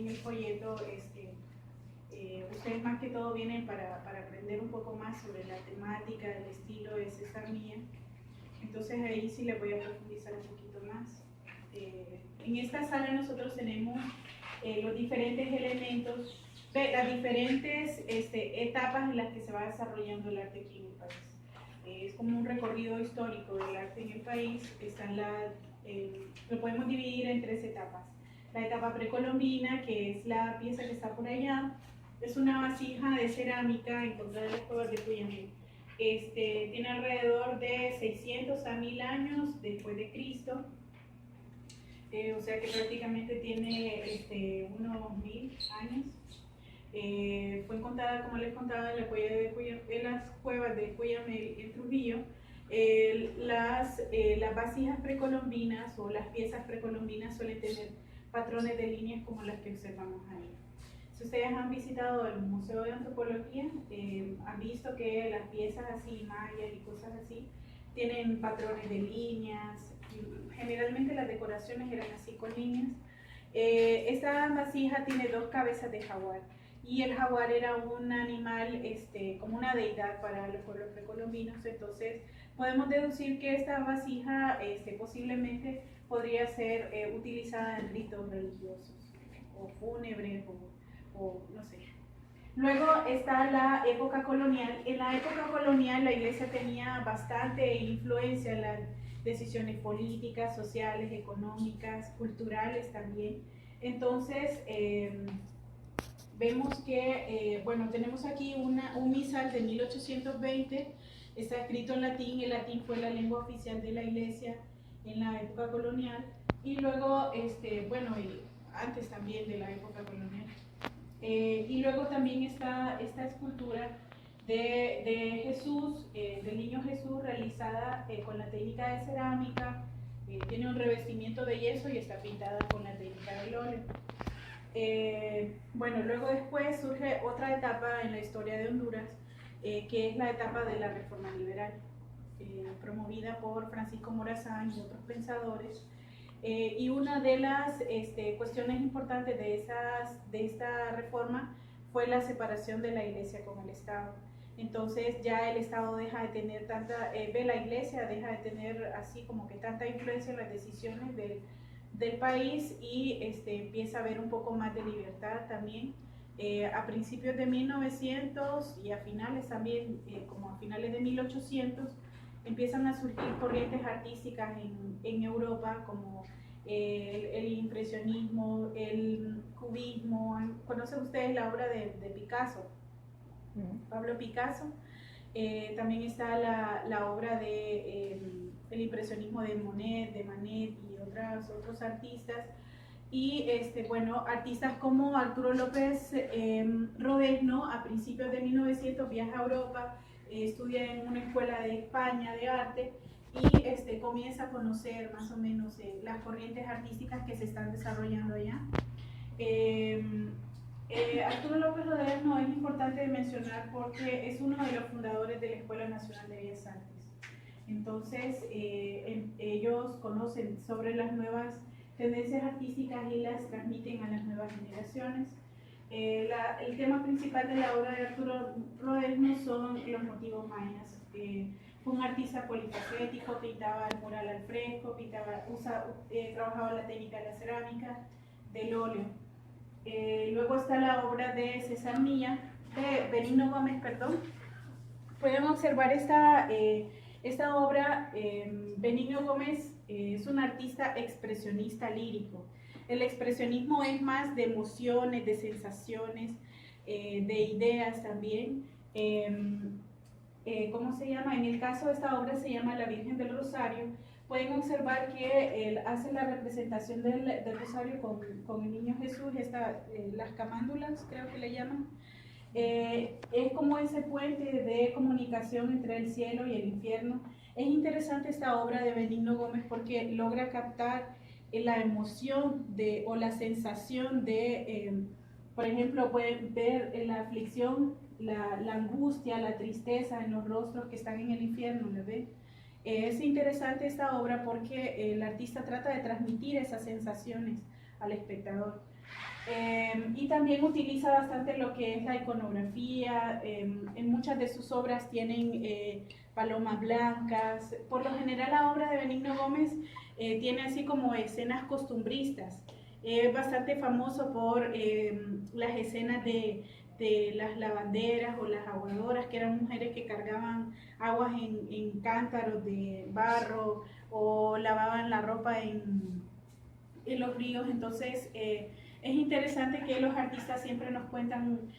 en el folleto, ustedes más que todo vienen para aprender un poco más sobre la temática, el estilo de César Mía. Entonces ahí sí les voy a profundizar un poquito más. En esta sala nosotros tenemos los diferentes elementos, las diferentes etapas en las que se va desarrollando el arte aquí en el país. Es como un recorrido histórico del arte en el país. Lo podemos dividir en 3 etapas. La etapa precolombina, que es la pieza que está por allá, es una vasija de cerámica encontrada en las cuevas de Cuyamel. Tiene alrededor de 600 a 1000 años después de Cristo, o sea que prácticamente tiene unos 1000 años. Fue encontrada, como les contaba, en las cuevas de Cuyamel en Trujillo. Las vasijas precolombinas o las piezas precolombinas suelen tener patrones de líneas como las que observamos ahí. Si ustedes han visitado el Museo de Antropología, han visto que las piezas así, mayas y cosas así, tienen patrones de líneas. Generalmente las decoraciones eran así con líneas. Esta vasija tiene 2 cabezas de jaguar, y el jaguar era un animal como una deidad para los pueblos precolombinos. Entonces podemos deducir que esta vasija posiblemente podría ser utilizada en ritos religiosos o fúnebres o no sé. Luego está la época colonial. En la época colonial la iglesia tenía bastante influencia en las decisiones políticas, sociales, económicas, culturales también. Entonces vemos que, tenemos aquí un misal de 1820, está escrito en latín. El latín fue la lengua oficial de la iglesia en la época colonial, y luego, y antes también de la época colonial. Y luego también está esta escultura de Jesús, del niño Jesús, realizada con la técnica de cerámica. Tiene un revestimiento de yeso y está pintada con la técnica del óleo. Luego después surge otra etapa en la historia de Honduras, que es la etapa de la Reforma Liberal, promovida por Francisco Morazán y otros pensadores. Y una de las cuestiones importantes de esta reforma fue la separación de la iglesia con el Estado. Entonces ya el Estado deja de tener la iglesia deja de tener así como que tanta influencia en las decisiones del país, y empieza a haber un poco más de libertad también. A principios de 1900 y a finales también, como a finales de 1800, empiezan a surgir corrientes artísticas en Europa, como el impresionismo, el cubismo. ¿Conocen ustedes la obra de Picasso? Pablo Picasso. También está la obra el impresionismo de Monet, de Manet y otros artistas. Y artistas como Arturo López Rodesno, a principios de 1900 viaja a Europa, estudia en una escuela de España de arte, y comienza a conocer más o menos las corrientes artísticas que se están desarrollando allá. Arturo López Rodesno es importante mencionar porque es uno de los fundadores de la Escuela Nacional de Bellas Artes. Entonces ellos conocen sobre las nuevas tendencias artísticas y las transmiten a las nuevas generaciones. El tema principal de la obra de Arturo Rodesno son los motivos mayas. Fue un artista polifacético, pintaba el mural al fresco, trabajaba la técnica de la cerámica, del óleo. Luego está la obra de César Mía, de Benigno Gómez, perdón. Pueden observar esta obra. Benigno Gómez es un artista expresionista lírico. El expresionismo es más de emociones, de sensaciones, de ideas también. ¿Cómo se llama? En el caso de esta obra se llama La Virgen del Rosario. Pueden observar que él hace la representación del Rosario con el niño Jesús, las camándulas, creo que le llaman. Es como ese puente de comunicación entre el cielo y el infierno. Es interesante esta obra de Benigno Gómez porque logra captar la emoción o la sensación por ejemplo, pueden ver la aflicción, la angustia, la tristeza en los rostros que están en el infierno, ¿lo ven? Es interesante esta obra porque el artista trata de transmitir esas sensaciones al espectador. Y también utiliza bastante lo que es la iconografía. En muchas de sus obras tienen palomas blancas. Por lo general la obra de Benigno Gómez tiene así como escenas costumbristas. Es bastante famoso por las escenas de las lavanderas o las aguadoras, que eran mujeres que cargaban aguas en cántaros de barro o lavaban la ropa en los ríos. Entonces es interesante que los artistas siempre nos cuentan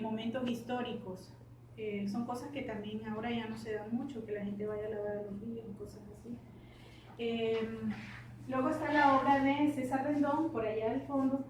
momentos históricos. Son cosas que también ahora ya no se dan mucho, que la gente vaya a lavar a los ríos y cosas así. Luego está la obra de César Rendón, por allá al fondo.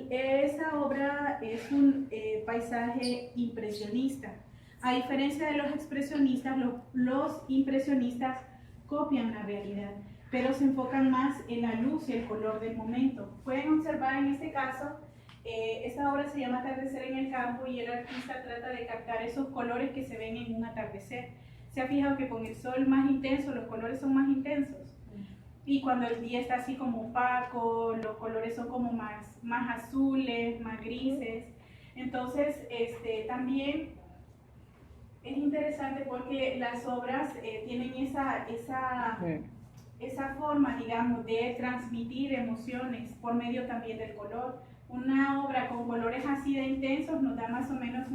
Esa obra es un paisaje impresionista. A diferencia de los expresionistas, los impresionistas copian la realidad, pero se enfocan más en la luz y el color del momento. Pueden observar en este caso, esta obra se llama Atardecer en el campo y el artista trata de captar esos colores que se ven en un atardecer. ¿Se ha fijado que con el sol más intenso los colores son más intensos? Y cuando el día está así como opaco, los colores son como más azules, más grises. Entonces, también es interesante porque las obras tienen esa forma, digamos, de transmitir emociones por medio también del color. Una obra con colores así de intensos nos da más o menos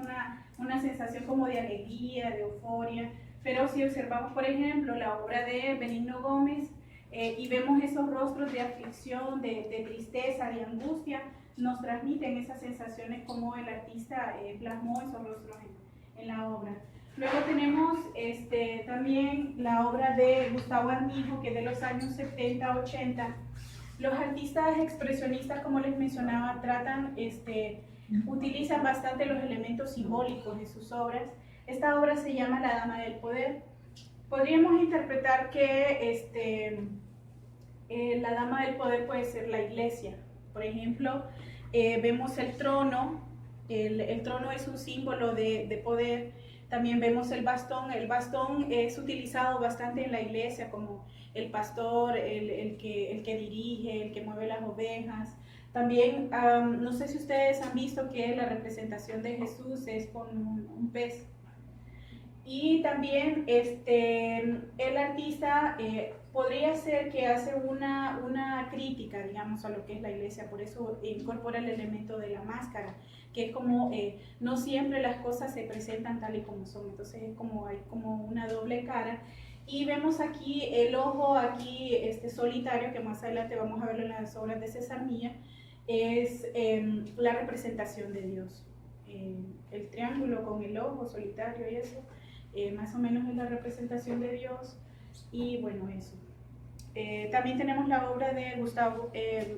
una sensación como de alegría, de euforia. Pero si observamos, por ejemplo, la obra de Benigno Gómez, y vemos esos rostros de aflicción, de tristeza, de angustia, nos transmiten esas sensaciones como el artista plasmó esos rostros en la obra. Luego tenemos también la obra de Gustavo Armijo, que es de los años 70, 80. Los artistas expresionistas, como les mencionaba, utilizan bastante los elementos simbólicos de sus obras. Esta obra se llama La Dama del Poder. Podríamos interpretar que la Dama del Poder puede ser la iglesia. Por ejemplo, vemos el trono. El trono es un símbolo de poder. También vemos el bastón. El bastón es utilizado bastante en la iglesia como el pastor, el que dirige, el que mueve las ovejas. También, no sé si ustedes han visto que la representación de Jesús es con un pez. Y también el artista podría ser que hace una crítica, digamos, a lo que es la iglesia, por eso incorpora el elemento de la máscara, que es como, no siempre las cosas se presentan tal y como son, entonces es como, hay como una doble cara. Y vemos aquí el ojo, aquí solitario, que más adelante vamos a verlo en las obras de César Milla, es la representación de Dios. El triángulo con el ojo solitario y eso. Más o menos es la representación de Dios. Y bueno, eso. También tenemos la obra de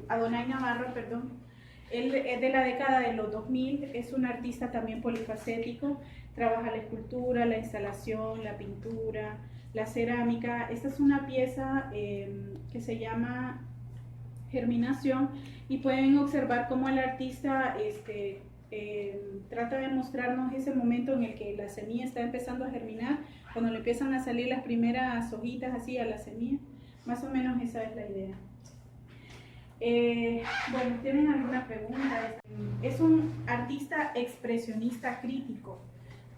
Adonai Navarro, perdón. Él es de la década de los 2000, es un artista también polifacético, trabaja la escultura, la instalación, la pintura, la cerámica. Esta es una pieza que se llama Germinación y pueden observar cómo el artista trata de mostrarnos ese momento en el que la semilla está empezando a germinar, cuando le empiezan a salir las primeras hojitas así a la semilla. Más o menos esa es la idea. Bueno, ¿tienen alguna pregunta? Es un artista expresionista crítico.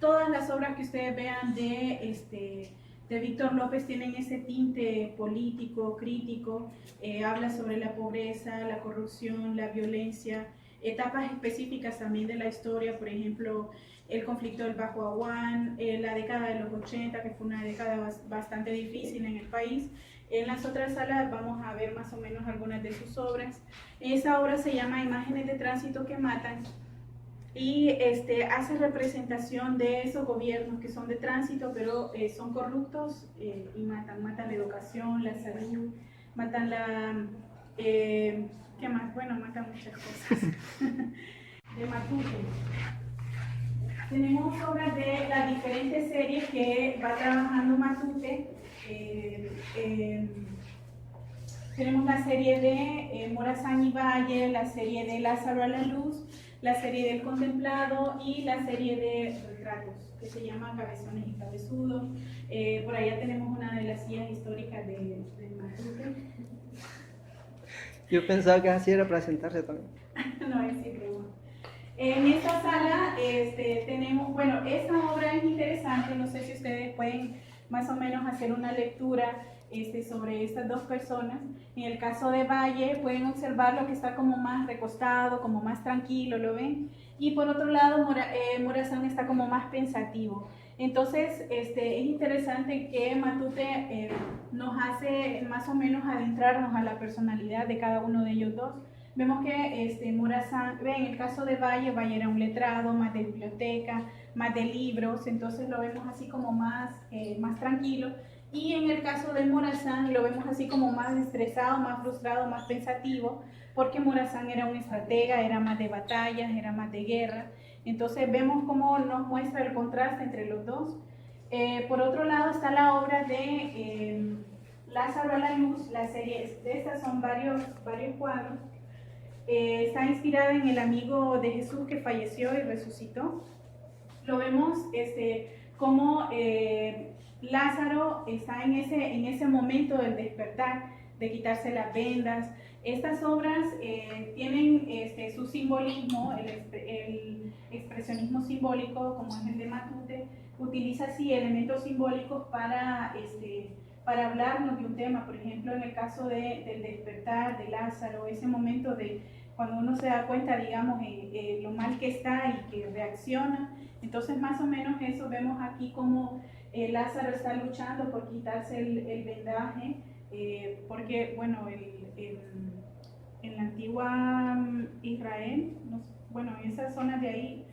Todas las obras que ustedes vean de Víctor López tienen ese tinte político, crítico. Habla sobre la pobreza, la corrupción, la violencia, etapas específicas también de la historia, por ejemplo, el conflicto del Bajo Aguán, la década de los 80, que fue una década bastante difícil en el país. En las otras salas vamos a ver más o menos algunas de sus obras. Esa obra se llama Imágenes de Tránsito que Matan y hace representación de esos gobiernos que son de tránsito, pero son corruptos y matan la educación, la salud, matan ¿qué más? Bueno, matan muchas cosas. De Matute. Tenemos obras de las diferentes series que va trabajando Matute. Tenemos la serie de Morazán y Valle, la serie de Lázaro a la Luz, la serie del Contemplado y la serie de retratos, que se llama Cabezones y Cabezudos. Por allá tenemos una de las sillas históricas de Matute. Yo pensaba que así era para sentarse también. No, es sin pregunta. En esta sala tenemos, bueno, esta obra es interesante, no sé si ustedes pueden más o menos hacer una lectura sobre estas dos personas. En el caso de Valle pueden observar lo que está como más recostado, como más tranquilo, ¿lo ven? Y por otro lado Morazán está como más pensativo. Entonces es interesante que Matute nos hace más o menos adentrarnos a la personalidad de cada uno de ellos dos. Vemos que Morazán, en el caso de Valle era un letrado, más de biblioteca, más de libros, entonces lo vemos así como más tranquilo. Y en el caso de Morazán lo vemos así como más estresado, más frustrado, más pensativo, porque Morazán era un estratega, era más de batallas, era más de guerra. Entonces vemos cómo nos muestra el contraste entre los dos. Por otro lado está la obra de Lázaro a la luz, la serie de estas son varios cuadros. Está inspirada en el amigo de Jesús que falleció y resucitó. Lo vemos como Lázaro está en ese momento del despertar, de quitarse las vendas. Estas obras tienen su simbolismo, el expresionismo simbólico, como es el de Matute, utiliza así elementos simbólicos para hablarnos de un tema. Por ejemplo, en el caso del despertar de Lázaro, ese momento de cuando uno se da cuenta, digamos, lo mal que está y que reacciona. Entonces, más o menos eso vemos aquí como Lázaro está luchando por quitarse el vendaje, porque, bueno, en la antigua Israel, bueno, en esas zonas de ahí,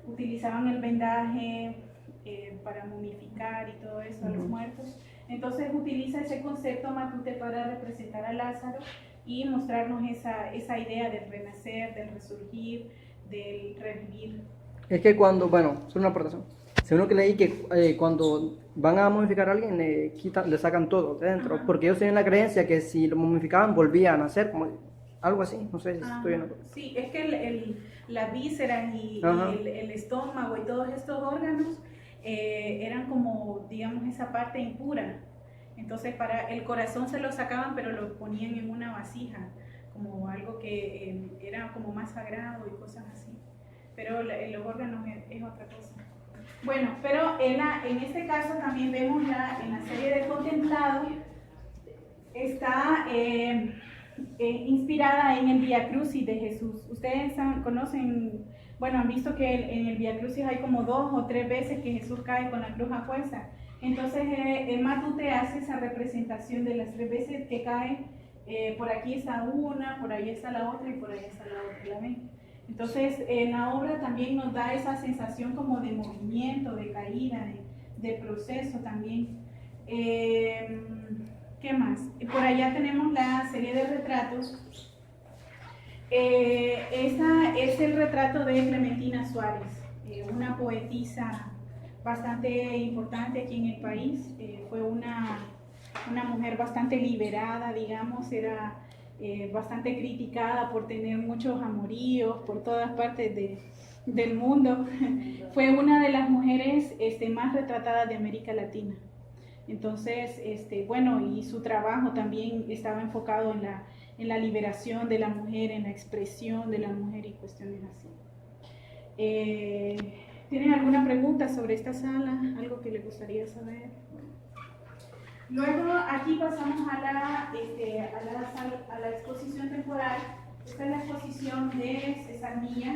utilizaban el vendaje para momificar y todo eso a los muertos. Entonces utiliza ese concepto Matute para representar a Lázaro y mostrarnos esa idea del renacer, del resurgir, del revivir. Es que cuando, bueno, es una aportación. Según lo que leí, que cuando van a momificar a alguien, le sacan todo de dentro, porque ellos tienen la creencia que si lo momificaban volvían a nacer, como algo así, no sé si estoy en acuerdo. Sí, es que las vísceras y el estómago y todos estos órganos eran como, digamos, esa parte impura. Entonces para el corazón se lo sacaban, pero lo ponían en una vasija, como algo que era como más sagrado y cosas así. Pero los órganos es otra cosa. Bueno, pero en este caso también vemos en la serie de Contemplado, está inspirada en el Vía Crucis de Jesús. Ustedes conocen, bueno, han visto que en el Vía Crucis hay como 2 o 3 veces que Jesús cae con la cruz a cuesta. Entonces Matute hace esa representación de las 3 veces que cae, por aquí está una, por ahí está la otra y por ahí está la otra, ¿la ven? Entonces en la obra también nos da esa sensación como de movimiento, de caída, de proceso también. ¿Qué más? Por allá tenemos la serie de retratos. Esta es el retrato de Clementina Suárez, una poetisa bastante importante aquí en el país. Fue una mujer bastante liberada, digamos, era bastante criticada por tener muchos amoríos por todas partes del mundo. Fue una de las mujeres más retratadas de América Latina. Entonces, bueno, y su trabajo también estaba enfocado en la liberación de la mujer, en la expresión de la mujer y cuestiones así. ¿Tienen alguna pregunta sobre esta sala? ¿Algo que les gustaría saber? Luego aquí pasamos a la exposición temporal. Esta es la exposición de César Milla.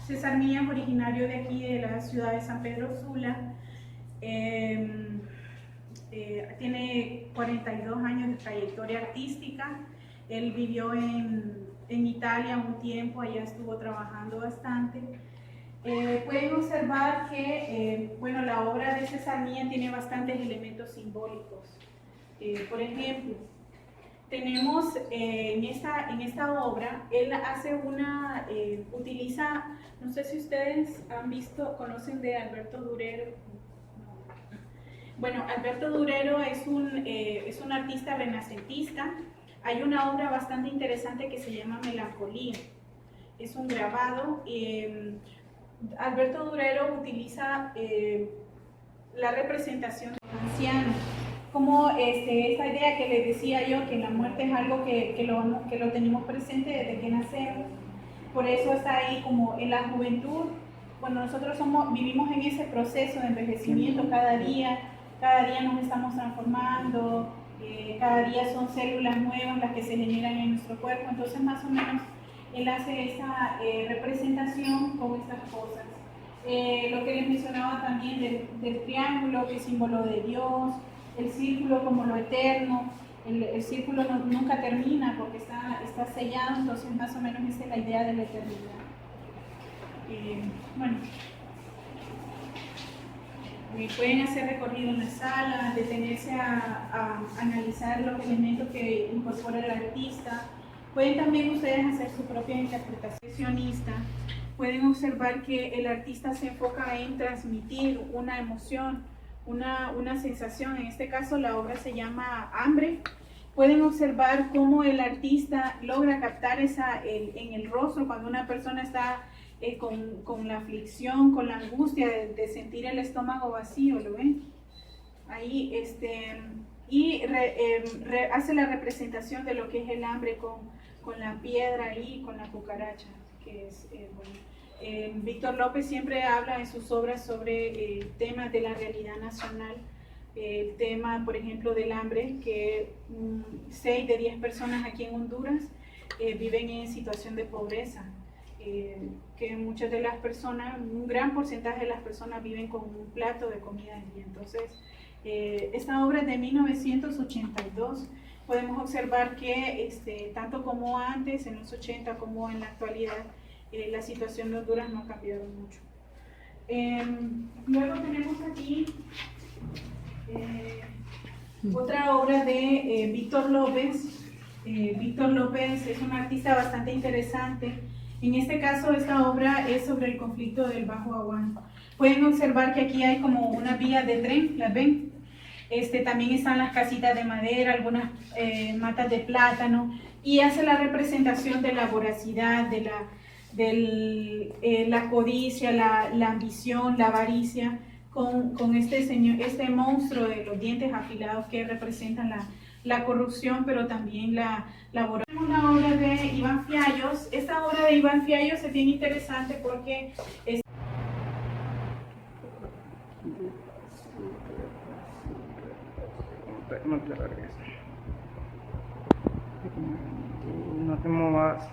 César Milla es originario de aquí, de la ciudad de San Pedro Sula. Tiene 42 años de trayectoria artística. Él vivió en Italia un tiempo, allá estuvo trabajando bastante. Pueden observar que bueno, la obra de César Milla tiene bastantes elementos simbólicos. Por ejemplo, tenemos en esta obra, él hace utiliza, no sé si ustedes conocen de Alberto Durero. Bueno, Alberto Durero es un artista renacentista. Hay una obra bastante interesante que se llama Melancolía. Es un grabado. Alberto Durero utiliza la representación de un anciano como esta idea que les decía yo, que la muerte es algo que lo tenemos presente desde que nacemos. Por eso está ahí como en la juventud. Bueno, nosotros vivimos en ese proceso de envejecimiento cada día nos estamos transformando, cada día son células nuevas las que se generan en nuestro cuerpo, entonces más o menos él hace esa representación con estas cosas. Lo que les mencionaba también del triángulo, que es símbolo de Dios, el círculo como lo eterno, el círculo nunca termina porque está sellado, entonces más o menos esa es la idea de la eternidad. Bueno, pueden hacer recorrido en la sala, detenerse a analizar los elementos que incorpora el artista. Pueden también ustedes hacer su propia interpretación. Pueden observar que el artista se enfoca en transmitir una emoción, una sensación. En este caso la obra se llama Hambre. Pueden observar cómo el artista logra captar en el rostro cuando una persona está con la aflicción, con la angustia de sentir el estómago vacío, ¿lo ven? Ahí, hace la representación de lo que es el hambre con la piedra ahí, con la cucaracha, que es, bueno. Víctor López siempre habla en sus obras sobre temas de la realidad nacional, el tema, por ejemplo, del hambre, que 6 de 10 personas aquí en Honduras viven en situación de pobreza. Que muchas de las personas, un gran porcentaje de las personas viven con un plato de comida al día. Entonces, esta obra es de 1982. Podemos observar que tanto como antes, en los 80, como en la actualidad, la situación de Honduras no ha cambiado mucho. Luego tenemos aquí otra obra de Víctor López. Víctor López es un artista bastante interesante. En este caso, esta obra es sobre el conflicto del Bajo Aguán. Pueden observar que aquí hay como una vía de tren, ¿las ven? También están las casitas de madera, algunas matas de plátano, y hace la representación de la voracidad, de la codicia, la ambición, la avaricia, con este monstruo de los dientes afilados que representan la corrupción, pero también la voracidad. Una obra de Iván Fiallos. Esta obra de Iván Fiallos es bien interesante porque es no te muevas.